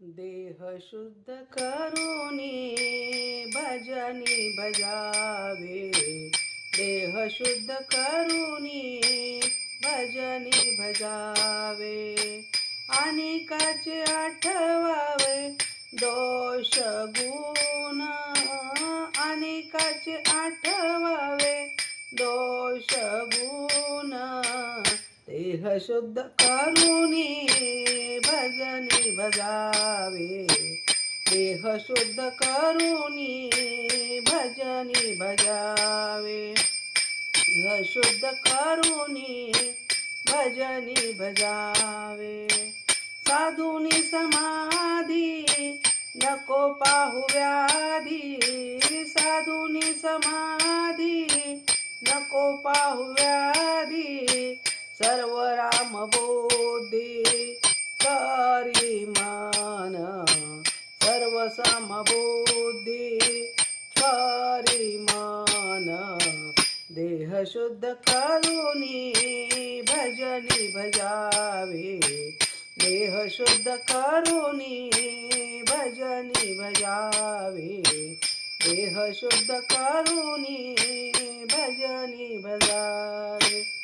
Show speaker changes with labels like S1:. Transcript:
S1: देह शुद्ध करुणी भजनी भजावे, देह शुद्ध करुणी भजनी भजावे, अनेकाचे आठवावे दोष गुण, अनेकाचे आठवावे दोष गुण, देह शुद्ध करुणी भजनी भजावे, देह शुद्ध करुणी भजनी भजावे, देह शुद्ध करुणी भजनी भजावे, साधुनी समाधी नको पाहू व्याधी, साधुनी समाधी नको पाहू व्याधी, सर्व राम बुद्धी करी मन, सर्व समबुद्धी करी मन, देह शुद्ध करुणी भजनी भजावे, देह शुद्ध करुणी भजनी भजावे, देह शुद्ध करुणी भजनी भजावे.